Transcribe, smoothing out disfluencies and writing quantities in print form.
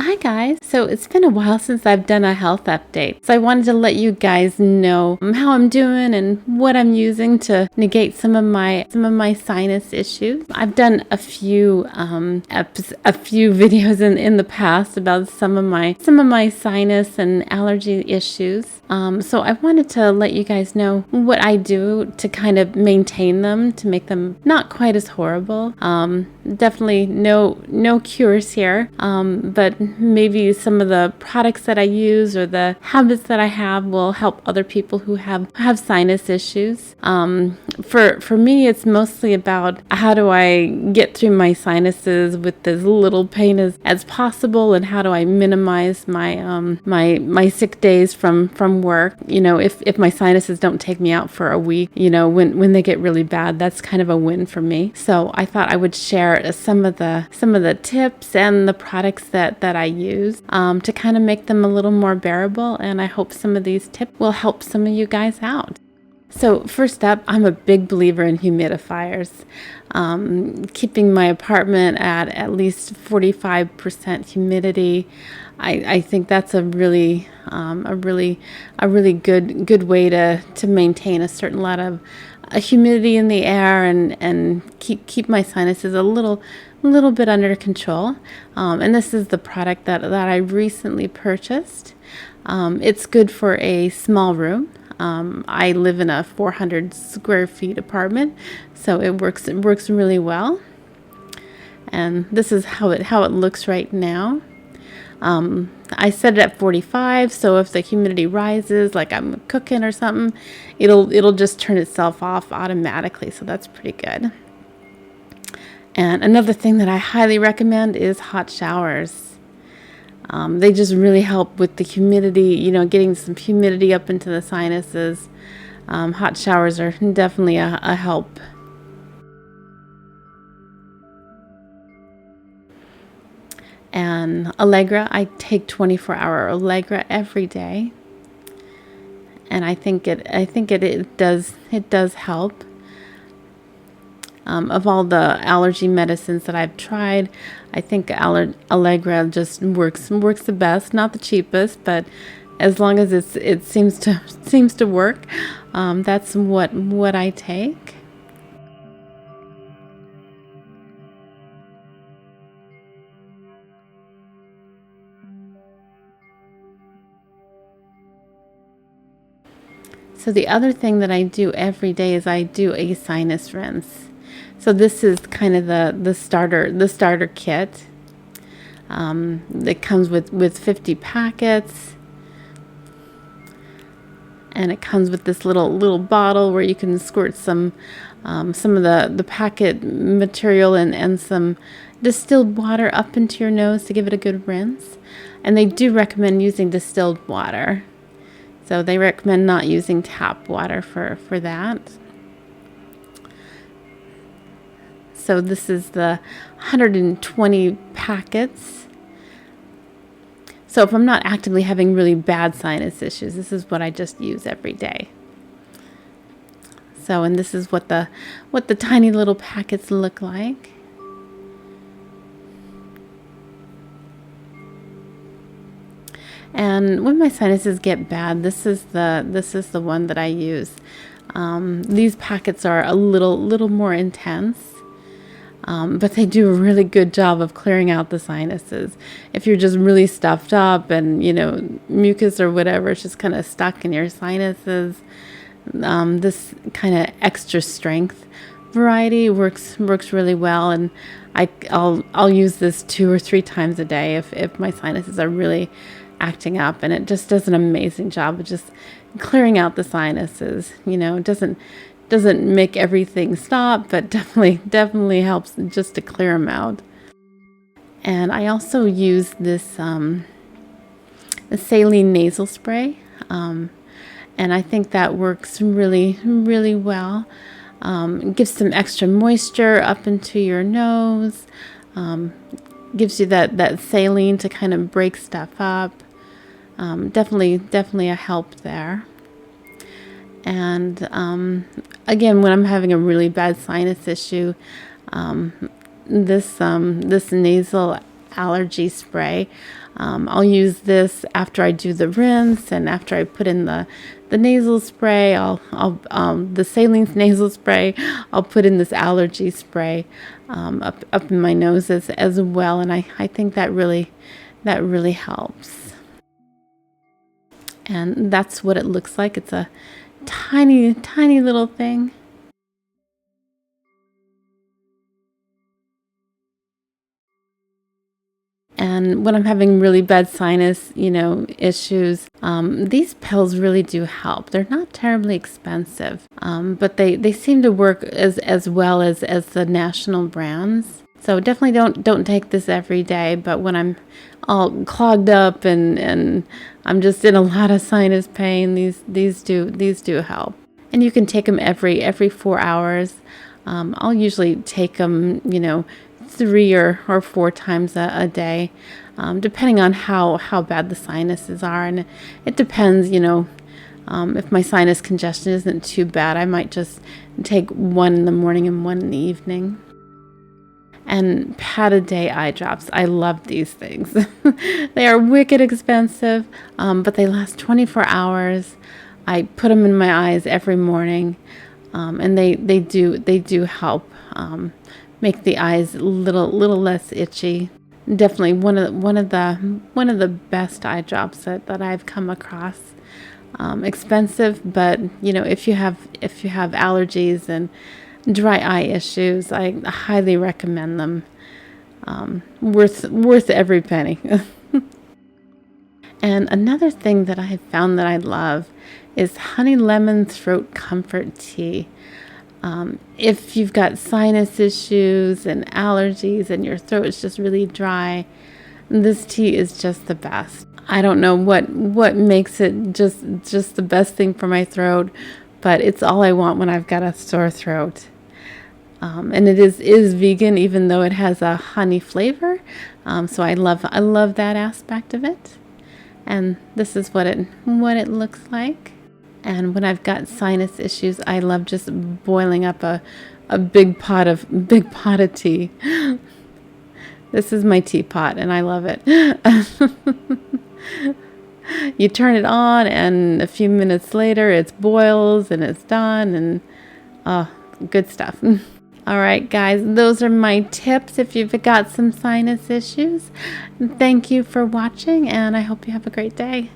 Hi guys, so it's been a while since I've done a health update. So I wanted to let you guys know how I'm doing and what I'm using to negate some of my sinus issues. I've done a few videos in the past about some of my sinus and allergy issues. So I wanted to let you guys know what I do to kind of maintain them, to make them not quite as horrible. Definitely no cures here, but maybe some of the products that I use or the habits that I have will help other people who have sinus issues. For me, it's mostly about how do I get through my sinuses with as little pain as possible, and how do I minimize my my sick days from work. You know, if my sinuses don't take me out for a week, you know, when they get really bad, that's kind of a win for me. So I thought I would share some of the tips and the products that I use to kind of make them a little more bearable, and I hope some of these tips will help some of you guys out. So first up, I'm a big believer in humidifiers. Keeping my apartment at least 45% humidity. I think that's a really good way to maintain a certain lot of humidity in the air and keep my sinuses a little bit under control. And this is the product that I recently purchased. It's good for a small room. I live in a 400 square feet apartment, so it works really well. And this is how it looks right now. I set it at 45, so if the humidity rises, like I'm cooking or something, it'll just turn itself off automatically, so that's pretty good. And another thing that I highly recommend is hot showers. They just really help with the humidity, you know, getting some humidity up into the sinuses. Hot showers are definitely a help. And Allegra, I take 24-hour Allegra every day, and I think it does help. Of all the allergy medicines that I've tried, I think Allegra just works the best. Not the cheapest, but as long as it seems to work, that's what I take. So the other thing that I do every day is I do a sinus rinse. So this is kind of the starter kit. It comes with 50 packets, and it comes with this little bottle where you can squirt some of the packet material and some distilled water up into your nose to give it a good rinse. And they do recommend using distilled water. So they recommend not using tap water for that. So this is the 120 packets. So if I'm not actively having really bad sinus issues, this is what I just use every day. So, and this is what the tiny little packets look like. And when my sinuses get bad, this is the one that I use. These packets are a little more intense, but they do a really good job of clearing out the sinuses. If you're just really stuffed up and, you know, mucus or whatever is just kind of stuck in your sinuses, this kind of extra strength variety works really well. And I'll use this 2 or 3 times a day if my sinuses are really acting up, and it just does an amazing job of just clearing out the sinuses. You know, it doesn't make everything stop, but definitely helps just to clear them out. And I also use this saline nasal spray, and I think that works really well. It gives some extra moisture up into your nose, gives you that saline to kind of break stuff up. Definitely a help there. And again, when I'm having a really bad sinus issue, this nasal allergy spray I'll use this after I do the rinse and after I put in the nasal spray. The saline nasal spray. I'll put in this allergy spray up in my nose as well, and I think that really helps. And that's what it looks like. It's a tiny little thing. And when I'm having really bad sinus, issues, these pills really do help. They're not terribly expensive, but they seem to work as well as the national brands. So definitely don't take this every day. But when I'm all clogged up and I'm just in a lot of sinus pain, these do help. And you can take them every 4 hours. I'll usually take them, 3 or 4 times a day, depending on how bad the sinuses are. And it depends, if my sinus congestion isn't too bad, I might just take one in the morning and one in the evening. And Pat-a-day eye drops. I love these things. They are wicked expensive, but they last 24 hours. I put them in my eyes every morning, and they do help make the eyes a little less itchy. Definitely one of the best eye drops that I've come across. Expensive, but if you have allergies and dry eye issues, I highly recommend them. Worth every penny. And another thing that I have found that I love is honey lemon throat comfort tea. If you've got sinus issues and allergies and your throat is just really dry, this tea is just the best. I don't know what makes it just the best thing for my throat, but it's all I want when I've got a sore throat. And it is vegan, even though it has a honey flavor. So I love that aspect of it. And this is what it looks like. And when I've got sinus issues, I love just boiling up a big pot of tea. This is my teapot, and I love it. You turn it on, and a few minutes later, it boils, and it's done, and good stuff. All right, guys, those are my tips if you've got some sinus issues. Thank you for watching, and I hope you have a great day.